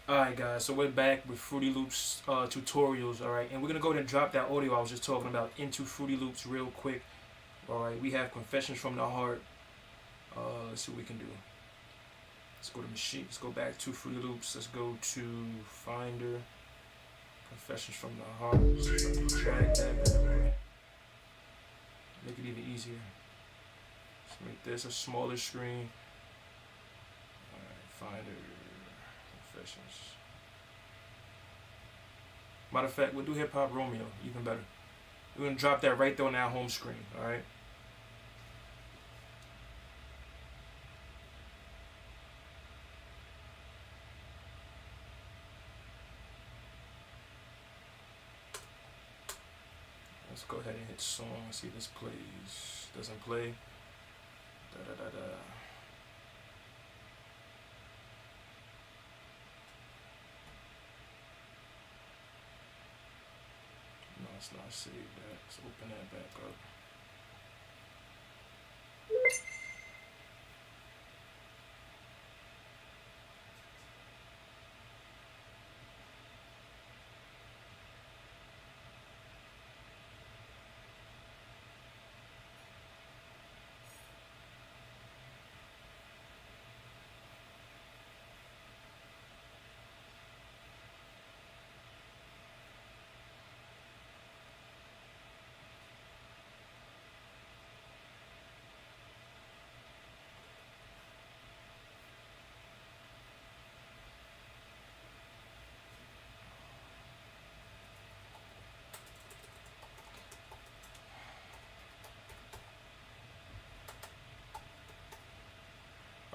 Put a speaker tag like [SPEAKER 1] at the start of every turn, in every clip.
[SPEAKER 1] Alright guys, so we're back with Fruity Loops tutorials, alright? And we're going to go ahead and drop that audio I was just talking about into Fruity Loops real quick. Alright, we have Confessions from the Heart. Let's see what we can do. Let's go to Machine, let's go back to Fruity Loops. Let's go to Finder, Confessions from the Heart. Drag that bad boy. Make it even easier. Let's make this a smaller screen. Alright, Finder. Confessions. Matter of fact, we'll do Hip Hop Romeo, even better. We're gonna drop that right there on our home screen, alright? Let's go ahead and hit song, see if this plays. Doesn't play. Da da da da. No, let's not save that. Let's open that back up.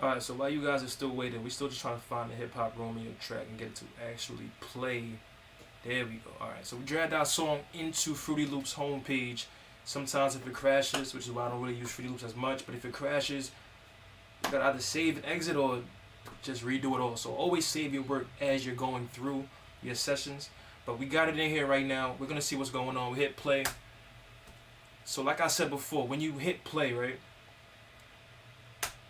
[SPEAKER 1] Alright, so while you guys are still waiting, we're still just trying to find the Hip Hop Romeo track and get it to actually play. There we go. Alright, so we dragged our song into Fruity Loops homepage. Sometimes if it crashes, which is why I don't really use Fruity Loops as much, but if it crashes, you gotta either save and exit or just redo it all. So always save your work as you're going through your sessions. But we got it in here right now. We're gonna see what's going on. We hit play. So like I said before, when you hit play, right?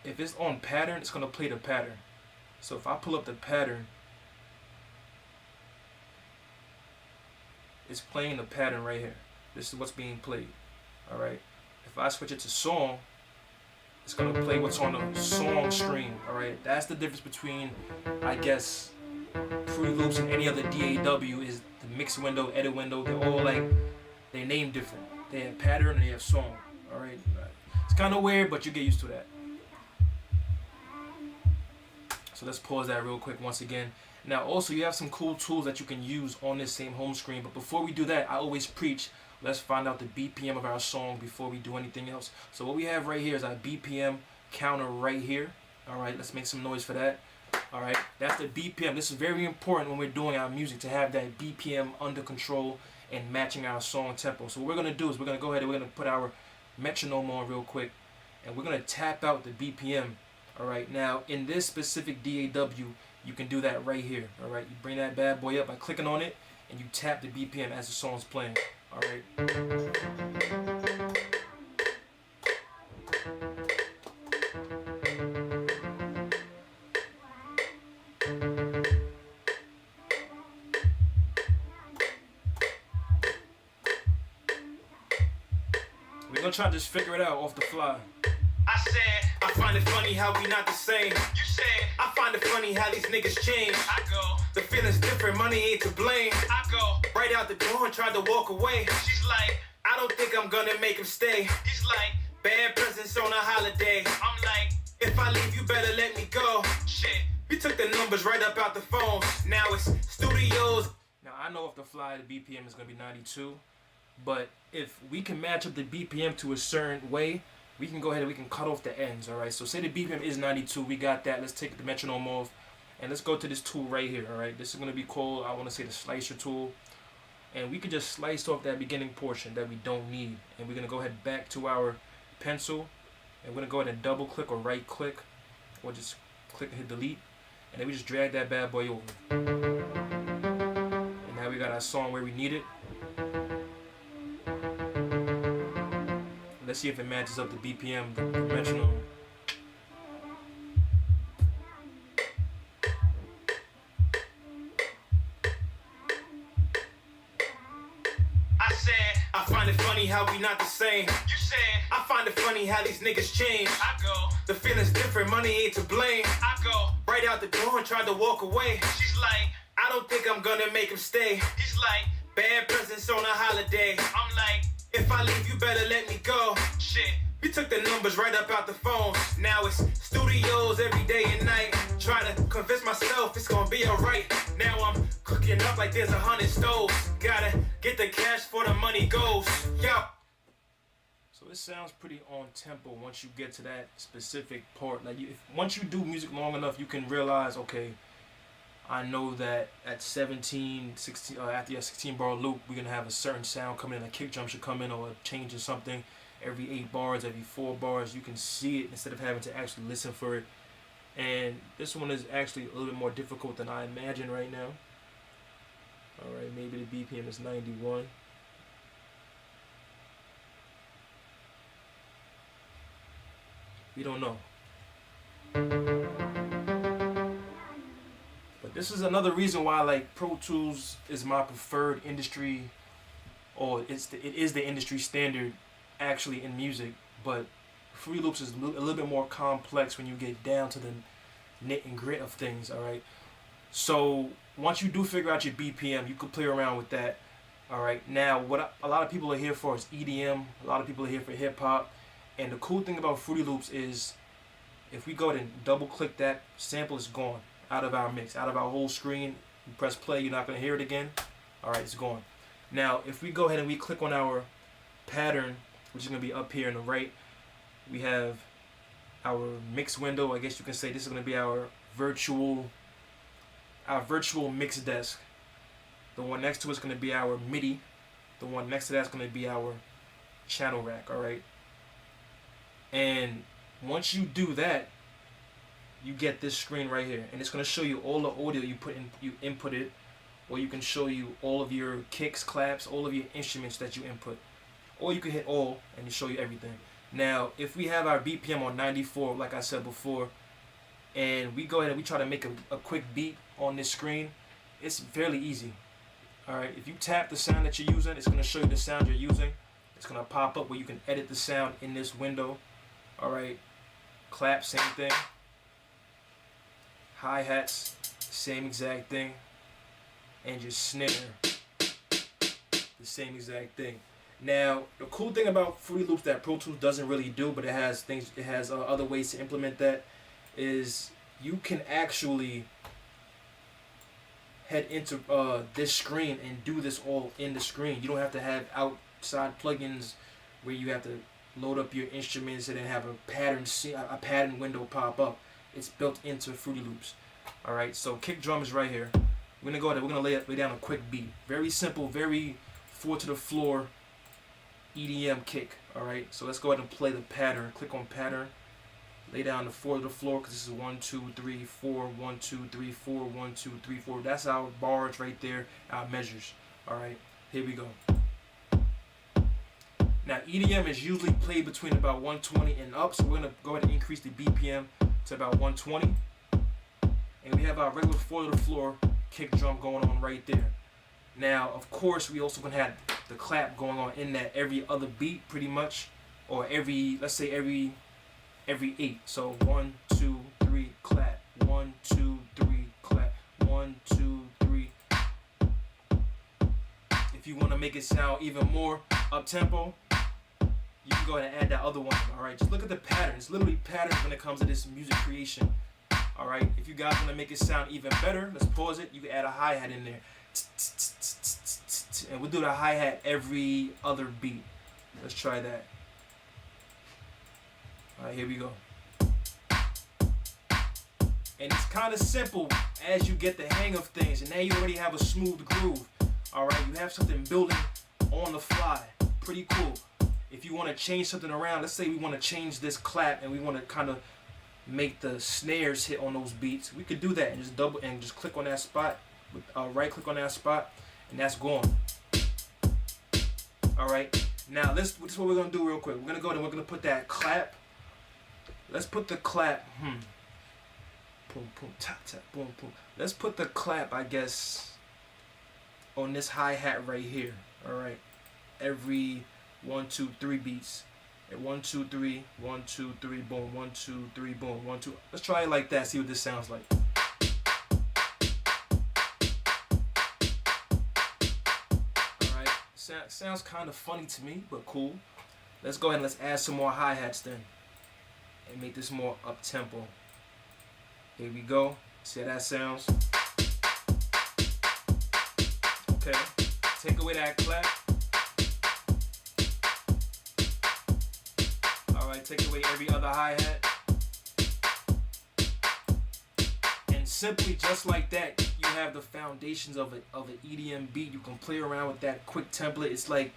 [SPEAKER 1] If it's on pattern, it's going to play the pattern. So if I pull up the pattern, it's playing the pattern right here. This is what's being played. Alright. If I switch it to song, it's going to play what's on the song stream. Alright. That's the difference between, I guess, Fruity Loops and any other DAW is the mix window, edit window. They're all like, they name different. They have pattern and they have song. Alright. It's kind of weird, but you get used to that. So let's pause that real quick once again. Now also you have some cool tools that you can use on this same home screen. But before we do that, I always preach, let's find out the BPM of our song before we do anything else. So what we have right here is our BPM counter right here. Alright, let's make some noise for that. Alright, that's the BPM. This is very important when we're doing our music, to have that BPM under control and matching our song tempo. So what we're going to do is we're going to go ahead and we're going to put our metronome on real quick. And we're going to tap out the BPM. Alright, now in this specific DAW, you can do that right here. Alright, you bring that bad boy up by clicking on it and you tap the BPM as the song's playing. Alright. We're gonna try to just figure it out off the fly.
[SPEAKER 2] I said, I find it funny how we not the same. You said, I find it funny how these niggas change. I go, the feeling's different, money ain't to blame. I go, right out the door and tried to walk away. She's like, I don't think I'm gonna make him stay. He's like, bad presents on a holiday. I'm like, if I leave you better let me go. Shit, we took the numbers right up out the phone. Now it's studios.
[SPEAKER 1] Now I know off the fly the BPM is gonna be 92, but if we can match up the BPM to a certain way, we can go ahead and we can cut off the ends. Alright, so say the BPM is 92, we got that. Let's take the metronome off and let's go to this tool right here. Alright, this is going to be called, I want to say, the slicer tool, and we can just slice off that beginning portion that we don't need, and we're going to go ahead back to our pencil, and we're going to go ahead and double click or right click or just click and hit delete, and then we just drag that bad boy over, and now we got our song where we need it. Let's see if it matches up the BPM, the metronome.
[SPEAKER 2] find it funny how we not the same. You said, I find it funny how these niggas change. I go, the feeling's different, money ain't to blame. I go, right out the door and tried to walk away. She's like, I don't think I'm gonna make him stay. He's like, bad presents on a holiday. I'm like, if I leave, you better let me go. Shit, we took the numbers right up out the phone. Now it's studios every day and night. Try to convince myself it's gonna be alright. Now I'm cooking up like there's 100 stoves. Gotta get the cash before the money goes. Yo.
[SPEAKER 1] So it sounds pretty on tempo once you get to that specific part. Like once you do music long enough, you can realize, okay, I know that at 16 after your 16 bar loop, we're gonna have a certain sound coming in. A kick drum should come in, or a change in something every 8 bars, every 4 bars. You can see it instead of having to actually listen for it. And this one is actually a little bit more difficult than I imagine right now. All right, maybe the BPM is 91. We don't know. But this is another reason why like Pro Tools is my preferred industry, or it is the industry standard actually in music. But Fruity Loops is a little bit more complex when you get down to the nit and grit of things. All right. So once you do figure out your BPM, you can play around with that. All right. Now what a lot of people are here for is EDM. A lot of people are here for hip hop. And the cool thing about Fruity Loops is if we go ahead and double click that, sample is gone out of our mix, out of our whole screen. You press play, you're not going to hear it again. All right, it's gone. Now, if we go ahead and we click on our pattern, which is going to be up here on the right, we have our mix window. I guess you can say this is going to be our virtual mix desk. The one next to it is going to be our MIDI. The one next to that is going to be our channel rack. All right. And once you do that, you get this screen right here, and it's going to show you all the audio you inputted, or you can show you all of your kicks, claps, all of your instruments that you input, or you can hit all and it show you everything. Now, if we have our BPM on 94, like I said before, and we go ahead and we try to make a quick beat on this screen, it's fairly easy. All right, if you tap the sound that you're using, it's going to show you the sound you're using. It's going to pop up where you can edit the sound in this window. All right, clap, same thing. Hi-hats, same exact thing. And your snare, the same exact thing. Now, the cool thing about Fruity Loops that Pro Tools doesn't really do, but it has other ways to implement that, is you can actually head into this screen and do this all in the screen. You don't have to have outside plugins where you have to load up your instruments and then have a pattern window pop up. It's built into Fruity Loops. All right, so kick drum is right here. We're gonna go ahead. We're gonna lay down a quick beat. Very simple, very 4 to the floor EDM kick. All right, so let's go ahead and play the pattern. Click on pattern. Lay down the 4 to the floor because this is 1, 2, 3, 4, 1, 2, 3, 4, 1, 2, 3, 4. That's our bars right there. Our measures. All right, here we go. Now EDM is usually played between about 120 and up, so we're gonna go ahead and increase the BPM to about 120. And we have our regular 4 to the floor kick drum going on right there. Now, of course, we also gonna have the clap going on in that every other beat, pretty much, or let's say every 8. So 1, 2, 3, clap. 1, 2, 3, clap. 1, 2, 3. If you want to make it sound even more up tempo, you can go ahead and add that other one. All right, just look at the pattern. It's literally patterns when it comes to this music creation. All right, if you guys want to make it sound even better, let's pause it. You can add a hi-hat in there. And we'll do the hi-hat every other beat. Let's try that. All right, here we go. And it's kind of simple as you get the hang of things. And now you already have a smooth groove. All right, you have something building on the fly. Pretty cool. If you want to change something around, let's say we want to change this clap and we want to kind of make the snares hit on those beats, we could do that and just click on that spot, right click on that spot, and that's gone. All right, now this is what we're gonna do real quick. We're gonna go and we're gonna put that clap. Let's put the clap. Boom, boom, tap, tap, boom, boom. Let's put the clap, I guess, on this hi-hat right here. All right, every 1, 2, 3 beats. And 1, 2, 3, 1, 2, 3, boom, 1, 2, 3, boom, 1, 2. Let's try it like that, see what this sounds like. Alright, sounds kind of funny to me, but cool. Let's go ahead and let's add some more hi-hats then. And make this more up-tempo. Here we go. See how that sounds? Okay. Take away that clap. Alright, take away every other hi-hat. And simply just like that, you have the foundations of an EDM beat. You can play around with that quick template. It's like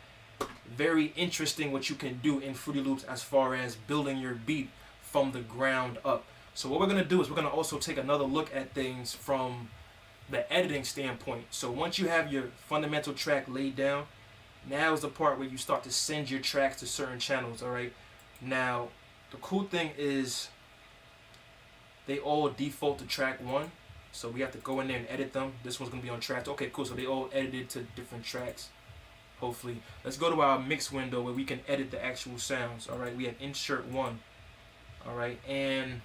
[SPEAKER 1] very interesting what you can do in Fruity Loops as far as building your beat from the ground up. So what we're going to do is we're going to also take another look at things from the editing standpoint. So once you have your fundamental track laid down, now is the part where you start to send your tracks to certain channels. Alright, now the cool thing is they all default to track 1, so we have to go in there and edit them. This one's going to be on track 2. Okay, cool. So they all edited to different tracks. Hopefully, let's go to our mix window where we can edit the actual sounds. Alright, we have insert 1. Alright, and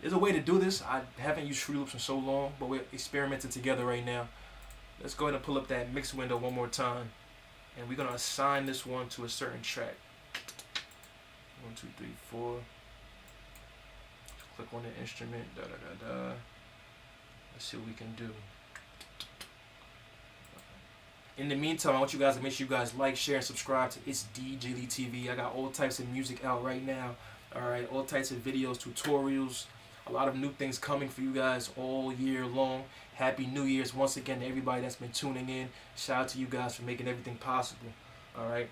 [SPEAKER 1] there's a way to do this. I haven't used Fruity Loops in so long, but we're experimenting together right now. Let's go ahead and pull up that mix window one more time. And we're going to assign this one to a certain track. 1, 2, 3, 4. Click on the instrument. Da, da, da, da. Let's see what we can do. In the meantime, I want you guys to make sure you guys like, share, and subscribe to itsdjlee TV. I got all types of music out right now. Alright, all types of videos, tutorials, a lot of new things coming for you guys all year long. Happy New Year's once again to everybody that's been tuning in. Shout out to you guys for making everything possible. Alright.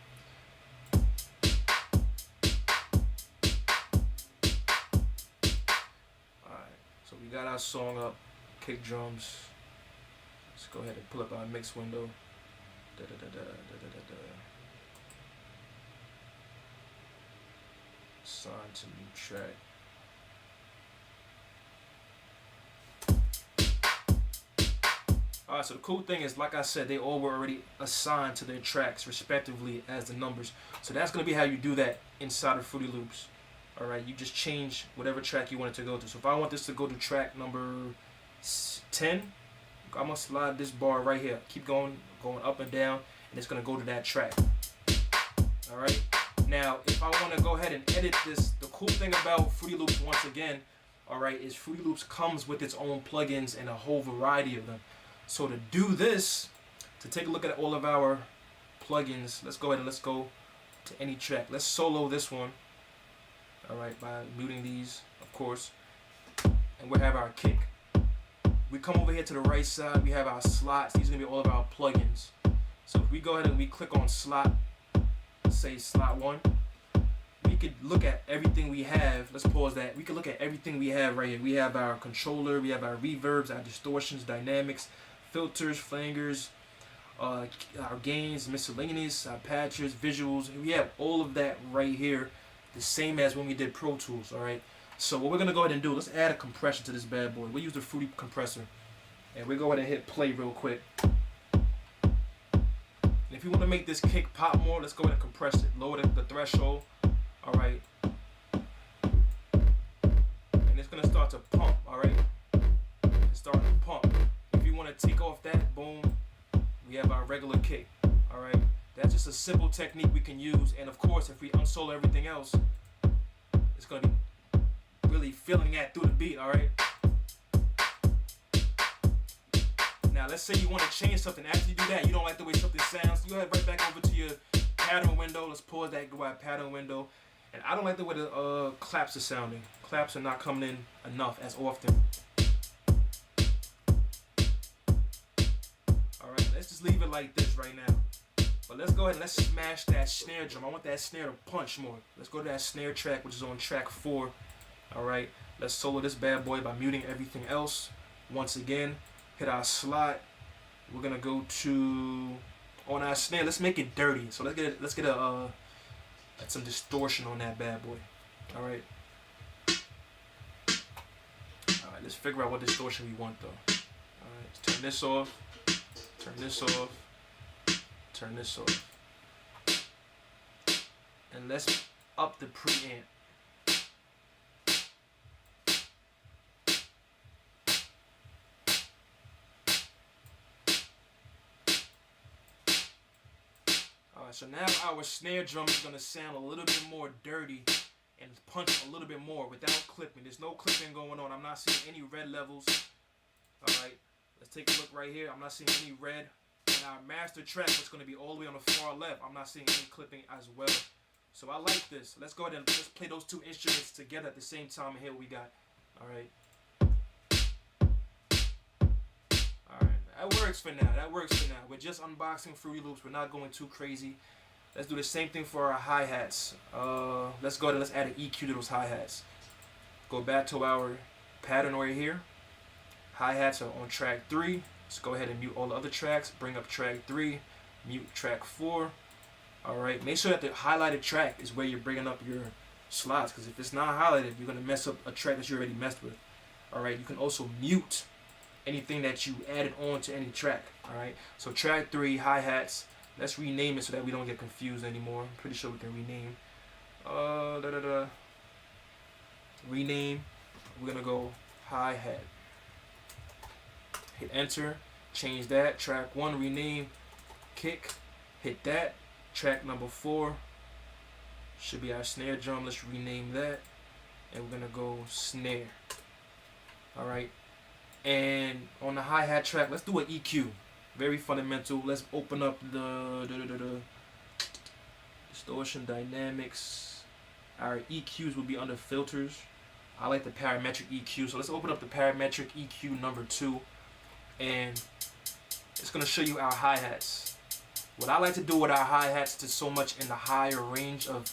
[SPEAKER 1] Alright, so we got our song up, kick drums. Let's go ahead and pull up our mix window. Da, da, da, da, da, da, da, da. Assign to new track. Alright, so the cool thing is, like I said, they all were already assigned to their tracks respectively as the numbers. So that's going to be how you do that inside of Fruity Loops. Alright, you just change whatever track you want it to go to. So if I want this to go to track number 10, I'm going to slide this bar right here. Keep going up and down, and it's going to go to that track. Alright. Now, if I want to go ahead and edit this, the cool thing about Fruity Loops, once again, alright, is Fruity Loops comes with its own plugins and a whole variety of them. So to do this, to take a look at all of our plugins, let's go ahead and let's go to any track. Let's solo this one, alright, by muting these, of course. And we'll have our kick. We come over here to the right side, we have our slots. These are going to be all of our plugins. So if we go ahead and we click on slot, say slot 1, we could look at everything we have. Let's pause that. We could look at everything we have right here. We have our controller, we have our reverbs, our distortions, dynamics, filters, flangers, our gains, miscellaneous, our patches, visuals. We have all of that right here, the same as when we did Pro Tools. Alright, so what we're going to go ahead and do, let's add a compression to this bad boy. We'll use the Fruity compressor, and we'll go ahead and hit play real quick. And if you want to make this kick pop more, let's go ahead and compress it. Lower the threshold. Alright. And it's going to start to pump. Alright. It's starting to pump. If you want to take off that, boom, we have our regular kick. Alright. That's just a simple technique we can use. And of course, if we unsolo everything else, it's going to be really feeling that through the beat. Alright. Now, let's say you want to change something. After you do that, you don't like the way something sounds. You head right back over to your pattern window. Let's pause that, go out pattern window. And I don't like the way the claps are sounding. Claps are not coming in enough as often. Alright, let's just leave it like this right now. But let's go ahead and let's smash that snare drum. I want that snare to punch more. Let's go to that snare track, which is on track 4. Alright, let's solo this bad boy by muting everything else. Once again, hit our slot. We're gonna go to on our snare. Let's make it dirty. So let's get some distortion on that bad boy. All right. All right. Let's figure out what distortion we want though. All right. Let's turn this off. Turn this off. Turn this off. and let's up the preamp. Alright, so now our snare drum is going to sound a little bit more dirty and punch a little bit more without clipping. There's no clipping going on. I'm not seeing any red levels. Alright, let's take a look right here. I'm not seeing any red. And our master track, which is going to be all the way on the far left, I'm not seeing any clipping as well. So I like this. Let's go ahead and let's play those two instruments together at the same time and hear what we got. Alright. Alright, that works for now. That works for now. We're just unboxing Fruity Loops. We're not going too crazy. Let's do the same thing for our hi-hats. Let's go ahead and let's add an EQ to those hi-hats. Go back to our pattern right here. Hi-hats are on track 3. Let's go ahead and mute all the other tracks. Bring up track 3. Mute track 4. Alright, make sure that the highlighted track is where you're bringing up your slots, because if it's not highlighted, you're going to mess up a track that you already messed with. Alright, you can also mute anything that you added on to any track. Alright, so track 3, hi-hats. Let's rename it so that we don't get confused anymore. I'm pretty sure we can rename. Rename. We're going to go hi-hat. Hit enter. Change that. Track 1, rename. Kick. Hit that. Track number 4 should be our snare drum. Let's rename that, and we're gonna go snare. Alright, and on the hi-hat track, let's do an EQ. Very fundamental. Let's open up the distortion dynamics. Our EQs will be under filters. I like the parametric EQ, so let's open up the parametric EQ number 2, and it's gonna show you our hi-hats. What I like to do with our hi-hats to so much in the higher range of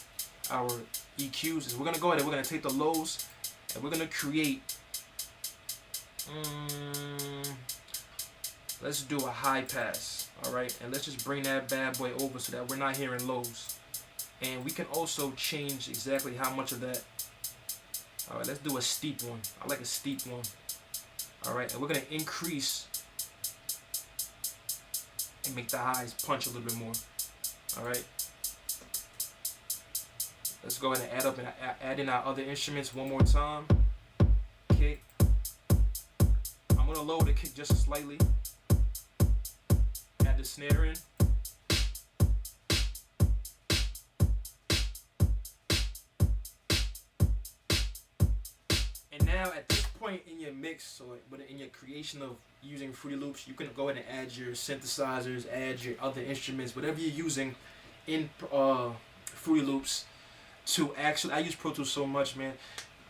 [SPEAKER 1] our EQs is we're going to go ahead and we're going to take the lows and we're going to create, let's do a high pass, alright, and let's just bring that bad boy over so that we're not hearing lows. And we can also change exactly how much of that. Alright, let's do a steep one. I like a steep one. Alright, and we're going to increase and make the highs punch a little bit more. Alright. Let's go ahead and add up and add in our other instruments one more time. Kick. I'm going to lower the kick just slightly. Add the snare in. And now at this point in your mix or in your creation of using Fruity Loops, you can go ahead and add your synthesizers, add your other instruments, whatever you're using in Fruity Loops to actually, I use Pro Tools so much, man.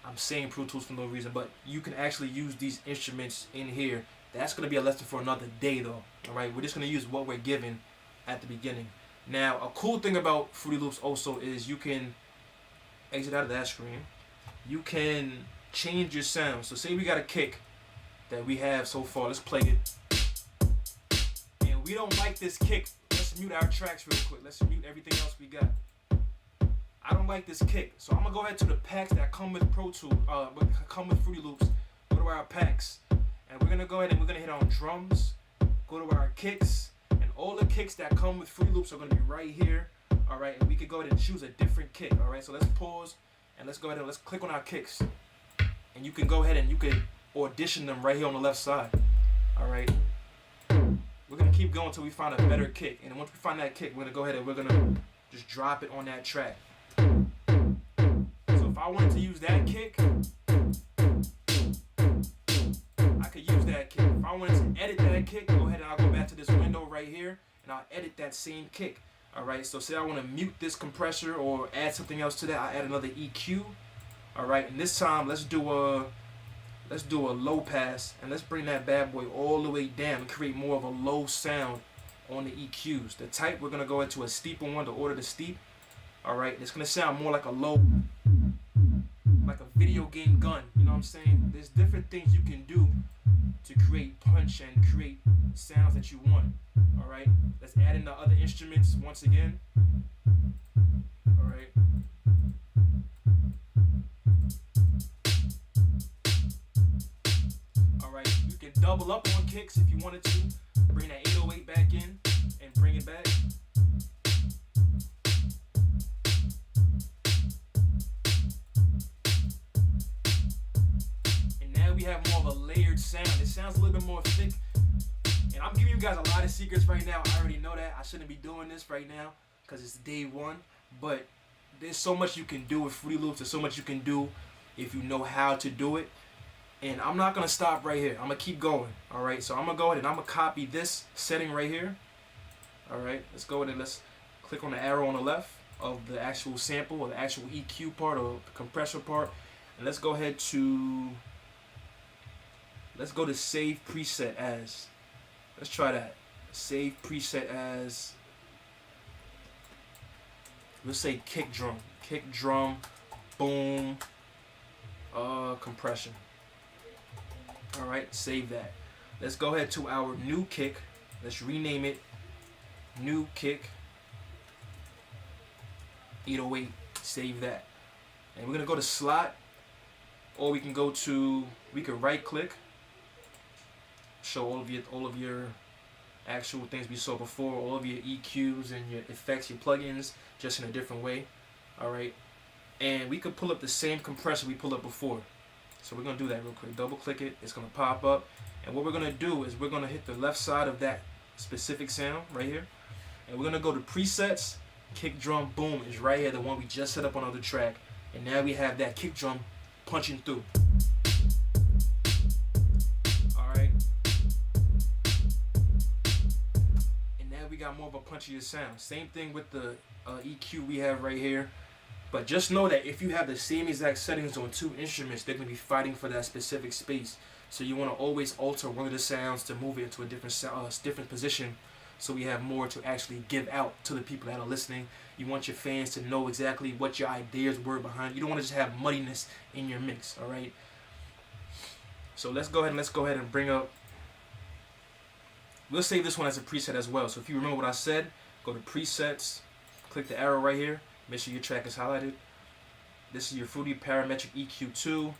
[SPEAKER 1] I'm saying Pro Tools for no reason, but you can actually use these instruments in here. That's going to be a lesson for another day though. Alright, we're just going to use what we're given at the beginning. Now, a cool thing about Fruity Loops also is you can exit out of that screen. You can change your sound. So say we got a kick that we have so far. Let's play it. And we don't like this kick. Let's mute our tracks real quick. Let's mute everything else we got. I don't like this kick. So I'm going to go ahead to the packs that come with Pro Tools, come with Fruity Loops. Go to our packs. And we're going to go ahead and we're going to hit on drums. Go to our kicks. And all the kicks that come with Fruity Loops are going to be right here. Alright, and we could go ahead and choose a different kick. Alright, so let's pause and let's go ahead and let's click on our kicks. And you can go ahead and you can audition them right here on the left side. Alright. We're going to keep going until we find a better kick. And once we find that kick, we're going to go ahead and we're going to just drop it on that track. So if I wanted to use that kick, I could use that kick. If I wanted to edit that kick, go ahead and I'll go back to this window right here and I'll edit that same kick. Alright, so say I want to mute this compressor or add something else to that, I add another EQ. Alright, and this time let's do a low pass and let's bring that bad boy all the way down and create more of a low sound on the EQs. The type, we're gonna go into a steeper one to order the steep. Alright, it's gonna sound more like a low, like a video game gun, you know what I'm saying? There's different things you can do to create punch and create sounds that you want. Alright, let's add in the other instruments once again. Alright. Alright, you can double up on kicks if you wanted to. Bring that 808 back in and bring it back. have more of a layered sound. It sounds a little bit more thick. And I'm giving you guys a lot of secrets right now. I already know that. I shouldn't be doing this right now because it's day one. But there's so much you can do with Fruity Loops. There's so much you can do if you know how to do it. And I'm not going to stop right here. I'm going to keep going. All right. So I'm going to go ahead and I'm going to copy this setting right here. All right. Let's go ahead and let's click on the arrow on the left of the actual sample or the actual EQ part or the compressor part. And let's go ahead to, let's go to save preset as. Let's try that. Save preset as, let's say kick drum. Kick drum, boom, compression. Alright, save that. Let's go ahead to our new kick. Let's rename it new kick 808. Save that. And we're gonna go to slot, or we can go to, we can right click, show all of your actual things we saw before, all of your EQs and your effects, your plugins, just in a different way. Alright. And we could pull up the same compressor we pulled up before. So we're gonna do that real quick. Double click it, it's gonna pop up. And what we're gonna do is we're gonna hit the left side of that specific sound right here. And we're gonna go to presets, kick drum, boom, is right here, the one we just set up on the other track. And now we have that kick drum punching through. Alright. And now we got more of a punchier sound. Same thing with the EQ we have right here. But just know that if you have the same exact settings on two instruments, they're going to be fighting for that specific space. So you want to always alter one of the sounds to move it into a different position, so we have more to actually give out to the people that are listening. You want your fans to know exactly what your ideas were behind. You don't want to just have muddiness in your mix, all right? So let's go ahead and bring up. We'll save this one as a preset as well. So if you remember what I said, go to presets, click the arrow right here. Make sure your track is highlighted. This is your Fruity Parametric EQ2.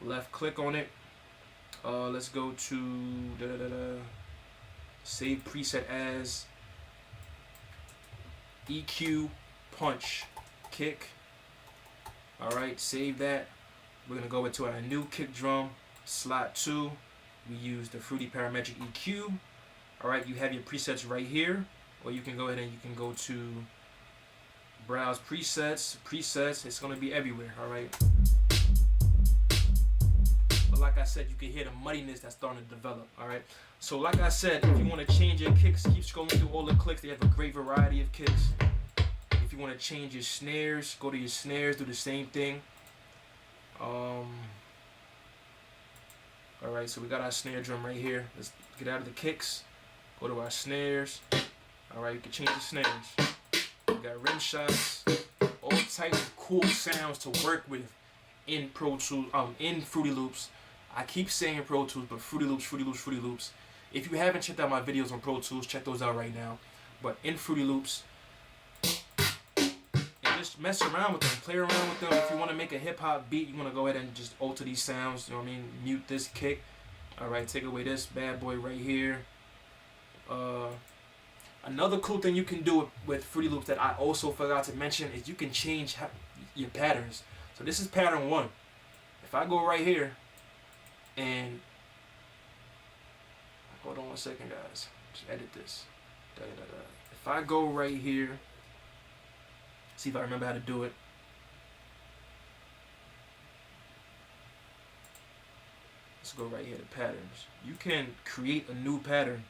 [SPEAKER 1] Left click on it. Let's go to save preset as EQ punch kick. Alright, save that. We're gonna go into our new kick drum, slot 2. We use the Fruity Parametric EQ. Alright, you have your presets right here, or you can go ahead and you can go to browse presets, it's going to be everywhere, alright? But like I said, you can hear the muddiness that's starting to develop, alright? So like I said, if you want to change your kicks, keep scrolling through all the clicks. They have a great variety of kicks. If you want to change your snares, go to your snares, do the same thing. Alright, so we got our snare drum right here. Let's get out of the kicks, go to our snares. Alright, you can change the snares. We got rim shots, all types of cool sounds to work with in Pro Tools, in Fruity Loops. I keep saying Pro Tools, but Fruity Loops, Fruity Loops, Fruity Loops. If you haven't checked out my videos on Pro Tools, check those out right now. But in Fruity Loops, and just mess around with them, play around with them. If you want to make a hip hop beat, you want to go ahead and just alter these sounds. You know what I mean? Mute this kick. All right, take away this bad boy right here. Another cool thing you can do with Fruity Loops that I also forgot to mention is you can change your patterns. So this is pattern 1. If I go right here and hold on one second, guys. Just edit this. If I go right here, see if I remember how to do it. Let's go right here to patterns. You can create a new pattern.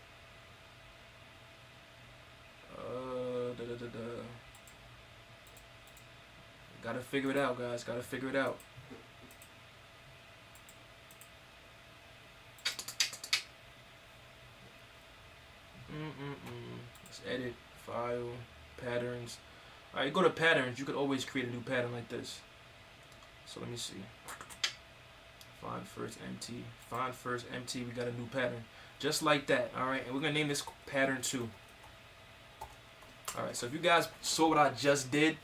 [SPEAKER 1] Gotta figure it out, guys. Gotta figure it out. Let's edit, file, patterns. Alright, go to patterns. You could always create a new pattern like this. So let me see. Find first empty. Find first empty. We got a new pattern. Just like that. Alright, and we're gonna name this pattern 2. Alright, so if you guys saw what I just did,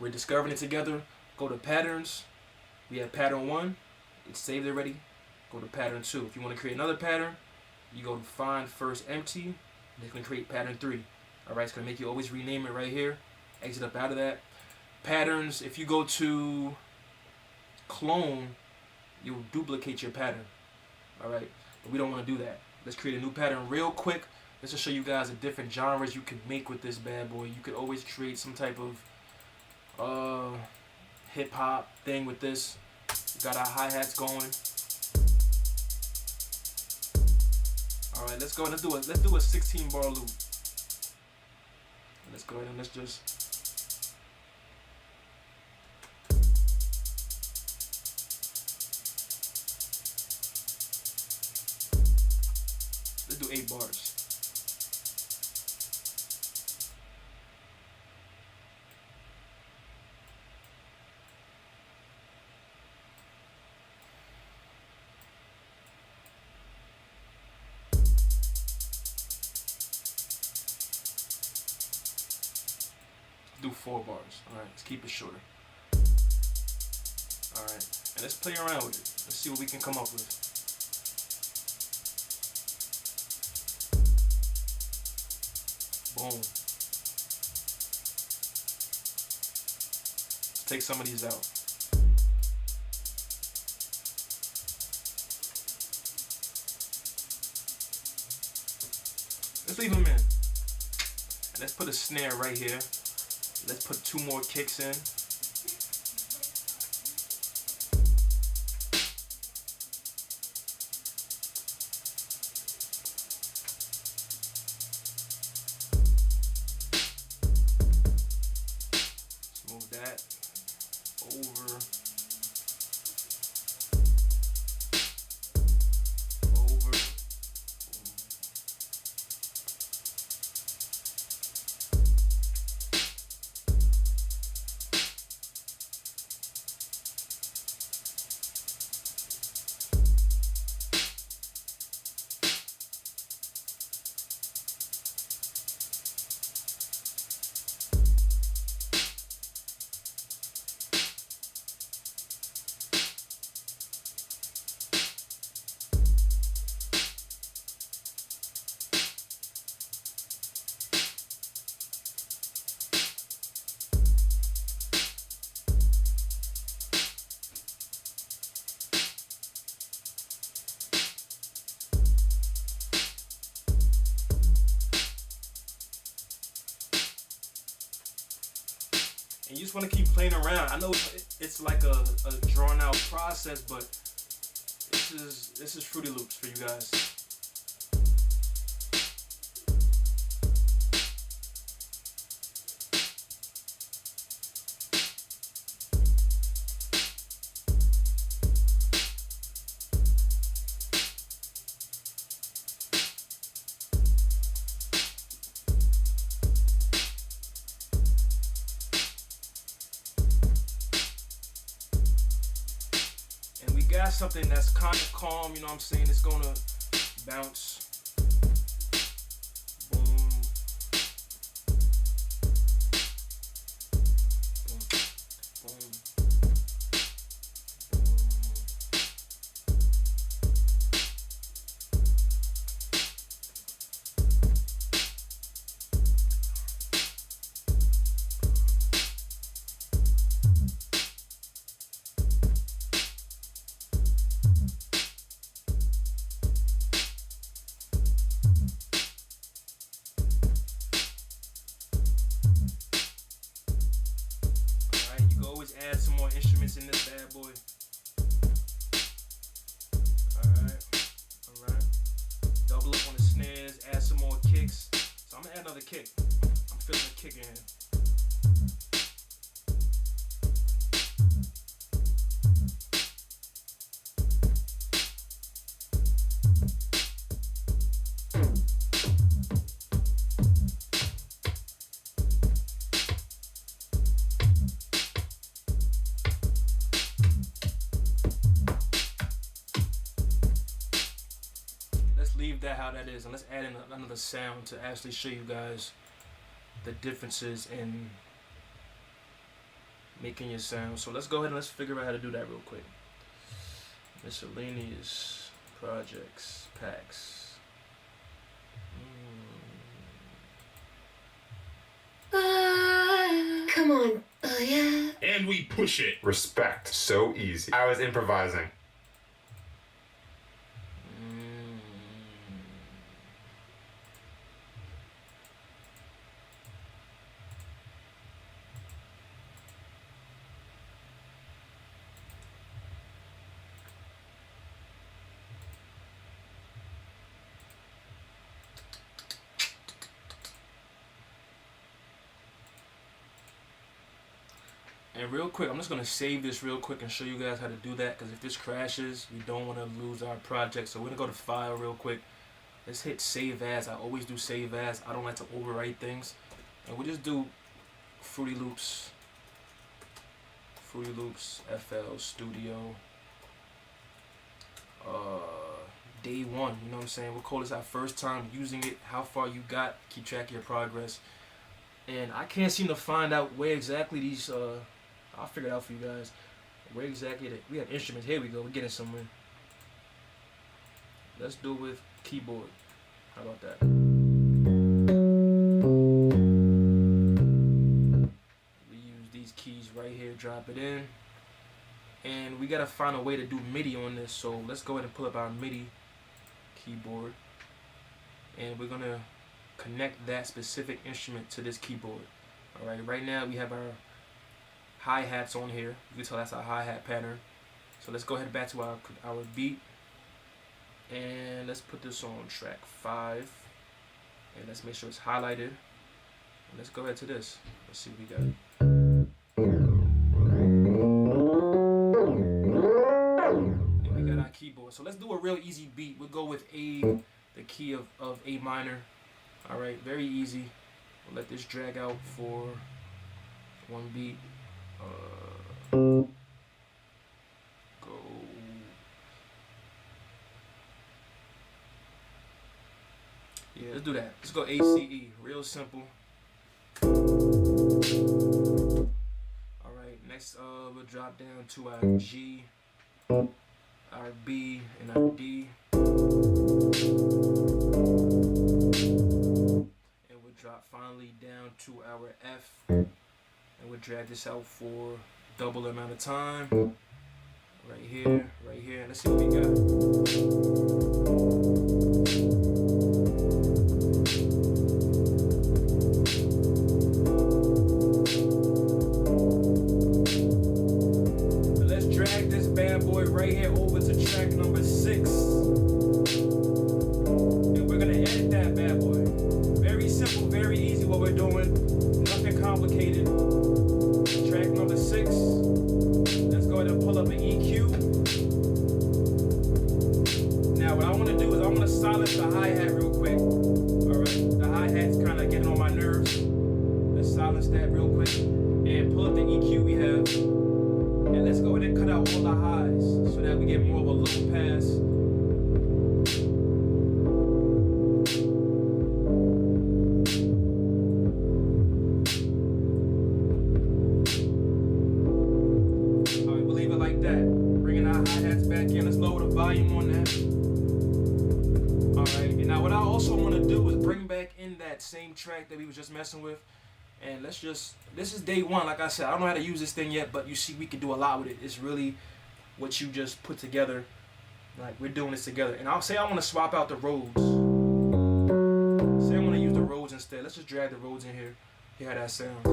[SPEAKER 1] we're discovering it together. Go to patterns. We have pattern 1. It's saved already. Go to pattern 2. If you want to create another pattern, you go to find first empty. And it's going to create pattern 3. Alright, it's going to make you always rename it right here. Exit up out of that. Patterns, if you go to clone, you'll duplicate your pattern. All right, but we don't want to do that. Let's create a new pattern real quick. Let's just show you guys the different genres you can make with this bad boy. You could always create some type of hip hop thing with this. We got our hi-hats going. All right, let's go and let's do a 16 bar loop. Let's go ahead and let's let's do 8 bars. Do 4 bars. Alright, let's keep it shorter. Alright, and let's play around with it. Let's see what we can come up with. Boom. Let's take some of these out. Let's leave them in. And let's put a snare right here. Let's put 2 more kicks in. Let's move that over. And you just want to keep playing around. I know it's like a drawn out process, but this is Fruity Loops for you guys. Got something that's kind of calm, you know what I'm saying? It's gonna bounce. Boom. Boom. Boom. Add some more instruments in this bad boy. Alright. Double up on the snares, add some more kicks. So I'm gonna add another kick. I'm feeling a kick in here. Leave that how that is, and let's add in another sound to actually show you guys the differences in making your sound. So let's go ahead and let's figure out how to do that real quick. Miscellaneous projects, packs.
[SPEAKER 3] Come on, yeah.
[SPEAKER 4] And we push it.
[SPEAKER 5] Respect. So easy. I was improvising.
[SPEAKER 1] And real quick, I'm just gonna save this real quick and show you guys how to do that, because if this crashes, we don't want to lose our project. So we're gonna go to File real quick. Let's hit Save As. I always do Save As. I don't like to overwrite things. And we just do Fruity Loops FL Studio. Day 1, you know what I'm saying? We'll call this our first time using it. How far you got, keep track of your progress. And I can't seem to find out where exactly these, I'll figure it out for you guys. Where exactly, we have instruments, here we go, we're getting somewhere. Let's do it with keyboard. How about that? We use these keys right here, drop it in. And we gotta find a way to do MIDI on this, so let's go ahead and pull up our MIDI keyboard, and we're gonna connect that specific instrument to this keyboard. Alright, right now we have our hi-hats on here. You can tell that's our hi-hat pattern. So let's go ahead back to our beat, and let's put this on track 5, and let's make sure it's highlighted. And let's go ahead to this. Let's see what we got. Keyboard. So let's do a real easy beat. We'll go with A, the key of A minor. Alright, very easy. We'll let this drag out for one beat. Go. Yeah, let's do that. Let's go ACE. Real simple. Alright, next we'll drop down to our G, our B, and our D, and we'll drop finally down to our F, and we'll drag this out for double the amount of time. Right here, let's see what we got. Right here over to track number 6, and we're gonna edit that bad boy. Very simple, very easy what we're doing, nothing complicated. Track number 6, let's go ahead and pull up an EQ. Now what I want to do is I want to silence the hi-hat real quick. Alright, the hi-hat's kind of getting on my nerves. Let's silence that real quick and pull up the EQ we have. And let's go ahead and cut out all the highs so that we get more of a low pass. Alright, we'll leave it like that. Bringing our hi-hats back in. Let's lower the volume on that. Alright, and now what I also want to do is bring back in that same track that we was just messing with. And let's just, this is day 1, like I said, I don't know how to use this thing yet, but you see we can do a lot with it. It's really what you just put together, like we're doing this together. And I'll say I want to swap out the Rhodes. Say I want to use the Rhodes instead. Let's just drag the Rhodes in here. Hear how that sounds.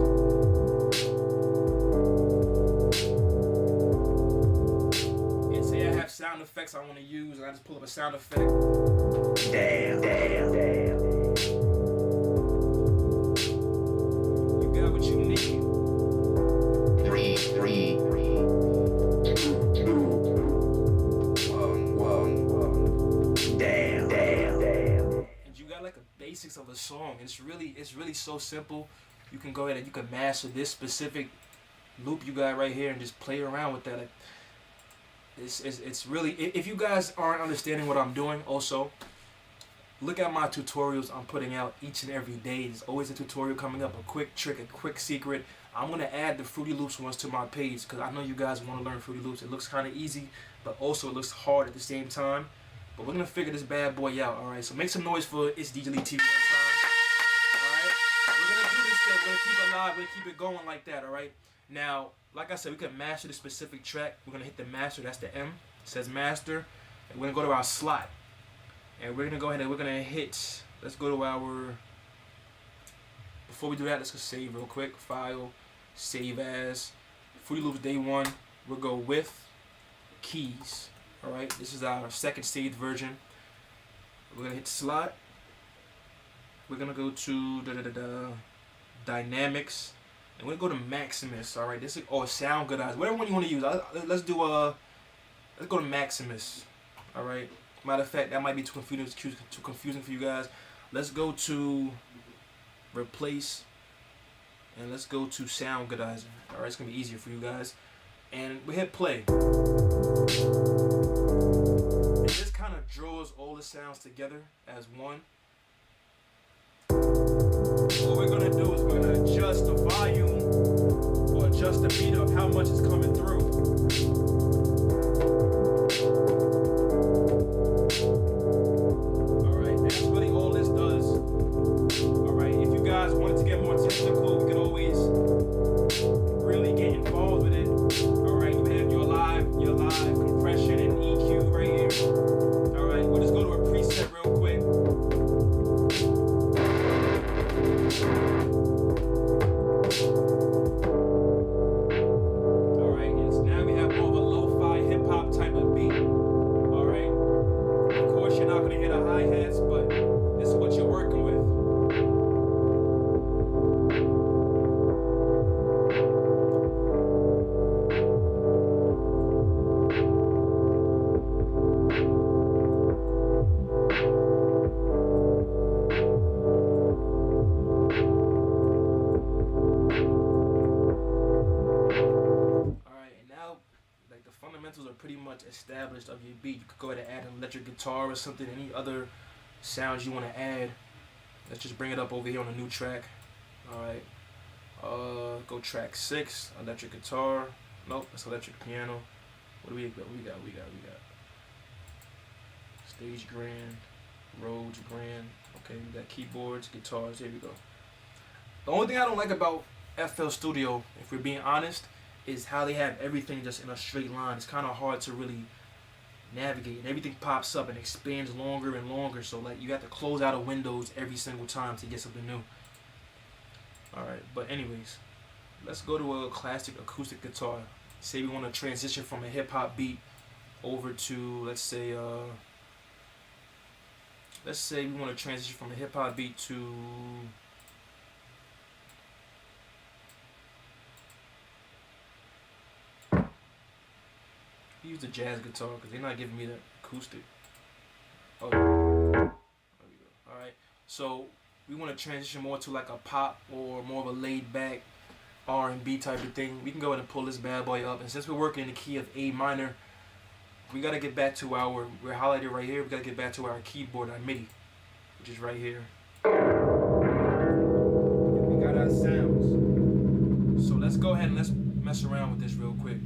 [SPEAKER 1] And say I have sound effects I want to use, and I just pull up a sound effect. Damn. What you need. 3, 2, 1. Damn. And you got like a basics of a song. It's really so simple. You can go ahead and you can master this specific loop you got right here and just play around with that. Like, it's really, if you guys aren't understanding what I'm doing, also look at my tutorials I'm putting out each and every day. There's always a tutorial coming up, a quick trick, a quick secret. I'm going to add the Fruity Loops ones to my page because I know you guys want to learn Fruity Loops. It looks kind of easy, but also it looks hard at the same time. But we're going to figure this bad boy out, alright? So make some noise for itsdjlee TV one time. Alright? We're going to do this thing. We're going to keep it live. We're going to keep it going like that, alright? Now, like I said, we can master the specific track. We're going to hit the master. That's the M. It says master. And we're going to go to our slot. And we're going to go ahead and we're going to hit, let's go to our, before we do that, let's go save real quick. File, save as, Fruity Loops day 1, we'll go with keys. Alright, this is our second saved version. We're going to hit slot. We're going to go to dynamics. And we're gonna go to Maximus. All right, this is or Sound Good Eyes, whatever one you want to use. Let's go to Maximus. All right. Matter of fact, that might be too confusing for you guys. Let's go to replace, and let's go to Sound Good Eyes. All right, it's gonna be easier for you guys. And we hit play. And this kind of draws all the sounds together as one. What we're gonna do is we're gonna adjust the volume or adjust the beat of how much is coming through. Alright, that's really all this does. Alright, if you guys wanted to get more technical, we could always really get involved with it. Alright, you have your live compression and EQ right here. Alright, we'll just go to a preset real quick. Alright, yes, now we have more of a lo-fi hip-hop type of beat. Alright. Of course you're not gonna hear the hi-hats, but this is what you're working with. Fundamentals are pretty much established of your beat. You could go ahead and add an electric guitar or something, any other sounds you want to add. Let's just bring it up over here on a new track. Alright. Go track 6, electric guitar. Nope, that's electric piano. What do we got? We got stage grand, Rhodes grand. Okay, we got keyboards, guitars. Here we go. The only thing I don't like about FL Studio, if we're being honest, is how they have everything just in a straight line. It's kind of hard to really navigate, and everything pops up and expands longer and longer, so like you have to close out of windows every single time to get something new. Alright, but anyways, let's go to a classic acoustic guitar. Say we want to transition from a hip-hop beat over to, let's say we want to transition from a hip-hop beat to use the jazz guitar because they're not giving me the acoustic. Oh, there we go. Alright, so we want to transition more to like a pop or more of a laid back R&B type of thing. We can go ahead and pull this bad boy up, and since we're working in the key of A minor, we got to get back to we're highlighted right here, we got to get back to our keyboard, our MIDI, which is right here. And we got our sounds. So let's go ahead and let's mess around with this real quick.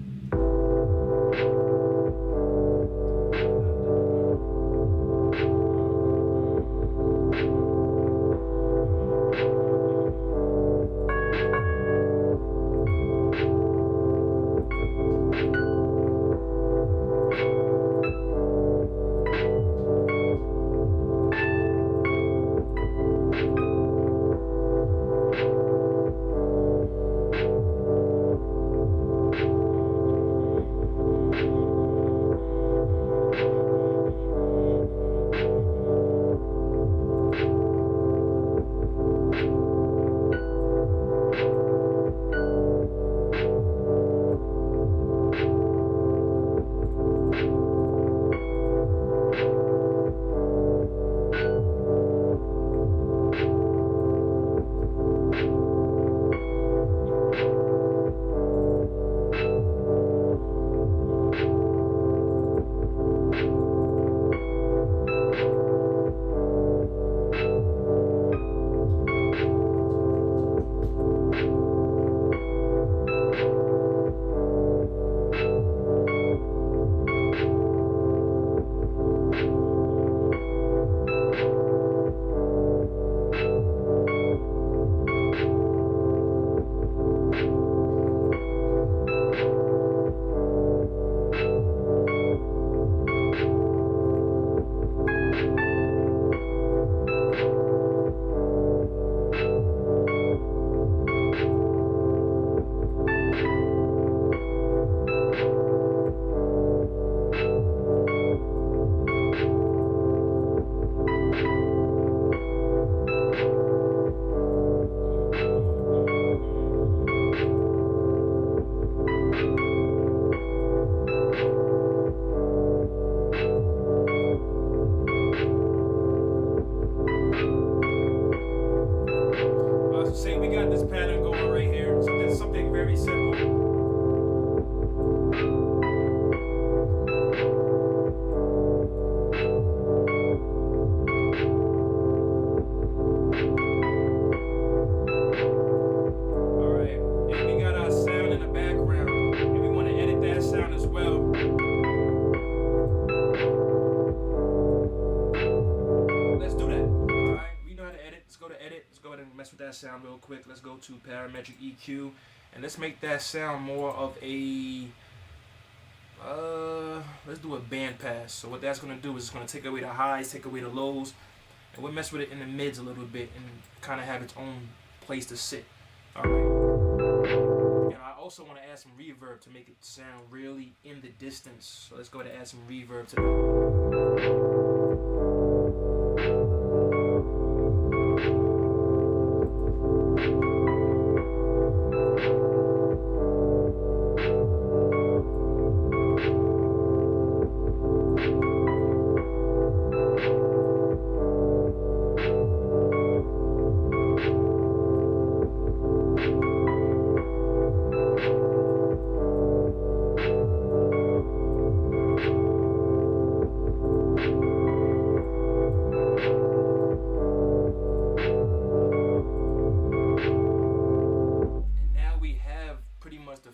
[SPEAKER 1] mess with that sound real quick. Let's go to parametric EQ, and let's make that sound more of a let's do a band pass. So what that's gonna do is it's gonna take away the highs, take away the lows, and we'll mess with it in the mids a little bit and kind of have its own place to sit. All right. And I also want to add some reverb to make it sound really in the distance. So let's go ahead and add some reverb to that.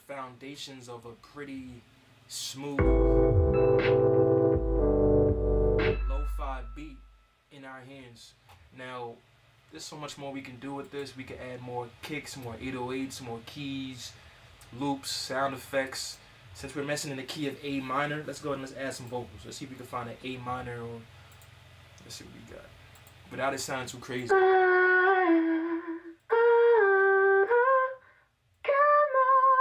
[SPEAKER 1] Foundations of a pretty smooth lo-fi beat in our hands. Now there's so much more we can do with this. We can add more kicks, more 808s, more keys, loops, sound effects. Since we're messing in the key of A minor, let's go ahead and let's add some vocals. Let's see if we can find an A minor, or let's see what we got without it sounding too crazy.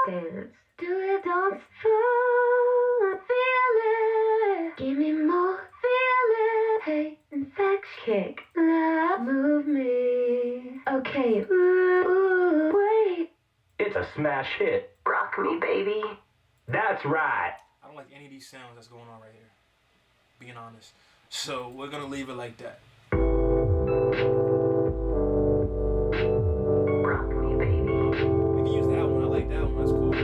[SPEAKER 3] Dance, do it, don't fall, feel it, give me more, feel it, hey, and sex kick, love, move me, okay, ooh, wait,
[SPEAKER 4] It's a smash hit.
[SPEAKER 3] rock me, baby.
[SPEAKER 4] That's right.
[SPEAKER 1] I don't like any of these sounds that's going on right here, being honest. So we're gonna leave it like that.
[SPEAKER 3] Rock me, baby.
[SPEAKER 1] We can use that one. I like that one. That's cool.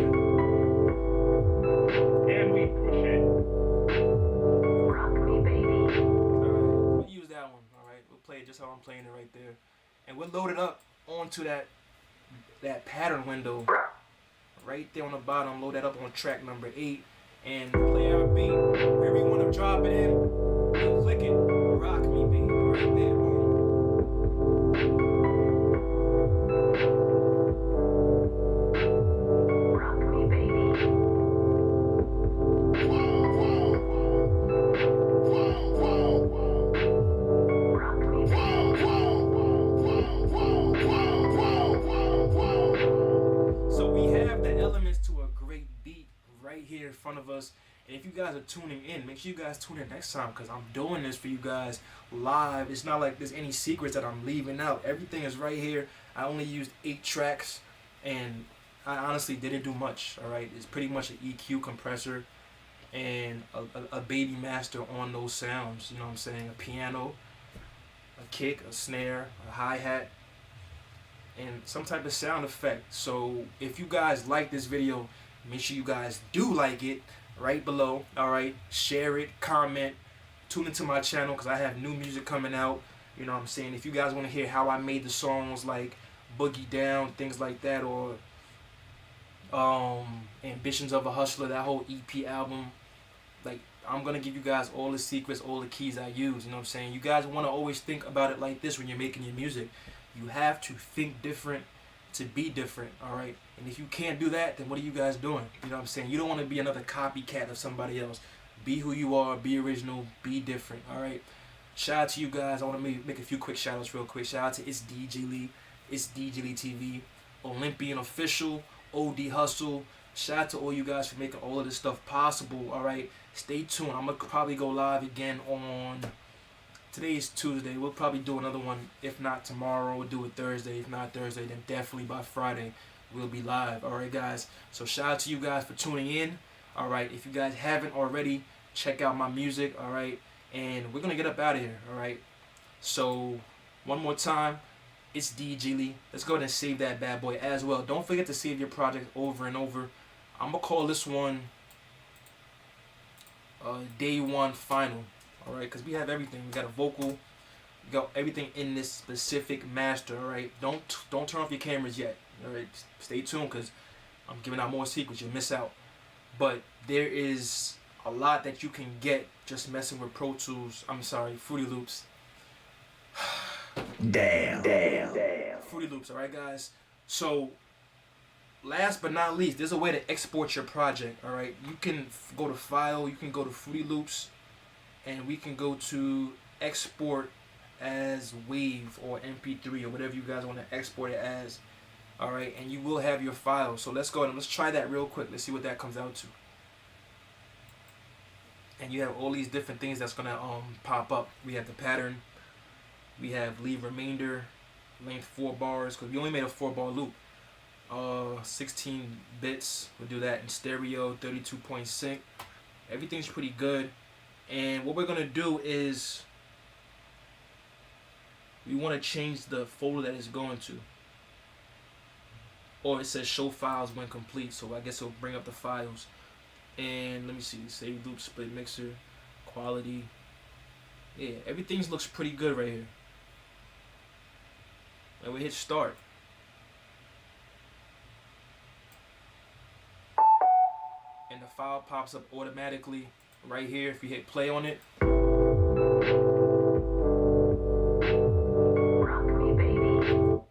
[SPEAKER 4] And we push it.
[SPEAKER 3] Rock me, baby.
[SPEAKER 1] Alright, we'll use that one. Alright, we'll play it just how I'm playing it right there. And we'll load it up onto that pattern window right there on the bottom. Load that up on track number 8 and play our beat. Wherever you want to drop it in, and click it. Rock me, baby. Right there. Boom.
[SPEAKER 3] Rock me, baby. Rock me, baby.
[SPEAKER 1] So we have the elements to a great beat right here in front of us. And if you guys are tuning in, make sure you guys tune in next time, because I'm doing this for you guys live. It's not like there's any secrets that I'm leaving out. Everything is right here. I only used 8 tracks, and I honestly didn't do much. All right, it's pretty much an EQ compressor and a baby master on those sounds. You know what I'm saying? A piano, a kick, a snare, a hi-hat, and some type of sound effect. So if you guys like this video, make sure you guys do like it right below. All right, share it, comment, tune into my channel, because I have new music coming out. You know what I'm saying? If you guys want to hear how I made the songs like Boogie Down, things like that, or Ambitions of a Hustler, that whole EP album, like, I'm gonna give you guys all the secrets, all the keys I use. You know what I'm saying? You guys want to always think about it like this when you're making your music. You have to think different to be different. All right, and if you can't do that, then what are you guys doing? You know what I'm saying? You don't want to be another copycat of somebody else. Be who you are, be original, be different. All right, shout out to you guys. I want to make a few quick shout outs real quick. Shout out to itsdjlee, itsdjlee TV, Olympian Official, OD Hustle. Shout out to all you guys for making all of this stuff possible. All right, stay tuned. I'm gonna probably go live again on, today's Tuesday. We'll probably do another one. If not tomorrow, we'll do it Thursday. If not Thursday, then definitely by Friday we'll be live. All right, guys. So shout out to you guys for tuning in. All right, if you guys haven't already, check out my music. All right, and we're gonna get up out of here. All right. So one more time, itsdjlee. Let's go ahead and save that bad boy as well. Don't forget to save your project over and over. I'm gonna call this one Day 1 Final. All right, because we have everything. We got a vocal, we got everything in this specific master. All right, don't turn off your cameras yet. All right, stay tuned, because I'm giving out more secrets. You'll miss out. But there is a lot that you can get just messing with Pro Tools. I'm sorry, Fruity Loops.
[SPEAKER 4] Damn.
[SPEAKER 1] Fruity Fruity Loops, alright guys? So, last but not least, there's a way to export your project, alright? You can go to File, you can go to Fruity Loops, and we can go to Export as WAV or MP3 or whatever you guys want to export it as, alright? And you will have your file. So let's go ahead and let's try that real quick. Let's see what that comes out to. And you have all these different things that's gonna pop up. We have the pattern, we have leave remainder, length 4 bars, because we only made a 4-bar loop. 16 bits, we'll do that in stereo, 32 point sync. Everything's pretty good. And what we're gonna do is we want to change the folder that it's going to. Or it says show files when complete, so I guess it'll bring up the files. And let me see, save loop, split mixer, quality. Yeah, everything looks pretty good right here. And we hit start. And the file pops up automatically right here if you hit play on it.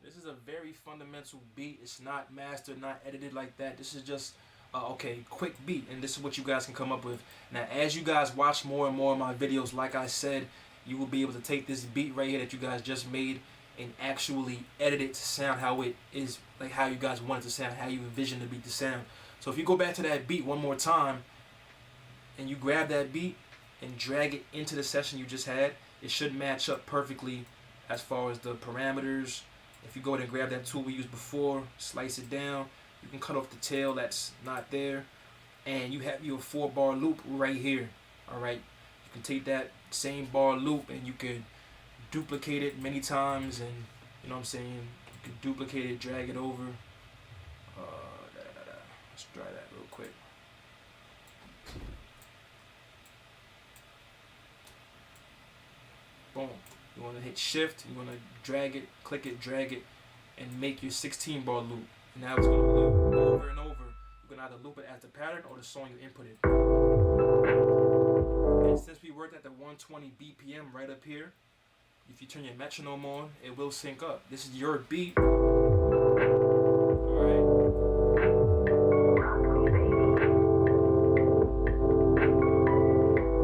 [SPEAKER 1] This is a very fundamental beat. It's not mastered, not edited like that. This is just okay, quick beat, and this is what you guys can come up with. Now, as you guys watch more and more of my videos, like I said, you will be able to take this beat right here that you guys just made and actually edit it to sound how it is, like how you guys want it to sound, how you envision the beat to sound. So if you go back to that beat one more time and you grab that beat and drag it into the session you just had, it should match up perfectly as far as the parameters. If you go ahead and grab that tool we used before, slice it down, you can cut off the tail that's not there, and you have your 4-bar loop right here. Alright, you can take that same bar loop and you can duplicate it many times, and you know what I'm saying, you can duplicate it, drag it over. Let's try that real quick. Boom. You want to hit shift, you want to drag it, click it, drag it, and make your 16-bar loop. And now it's going to loop over and over. You can either loop it as the pattern or the song you inputted. And since we worked at the 120 BPM right up here, if you turn your metronome on, it will sync up. This is your beat.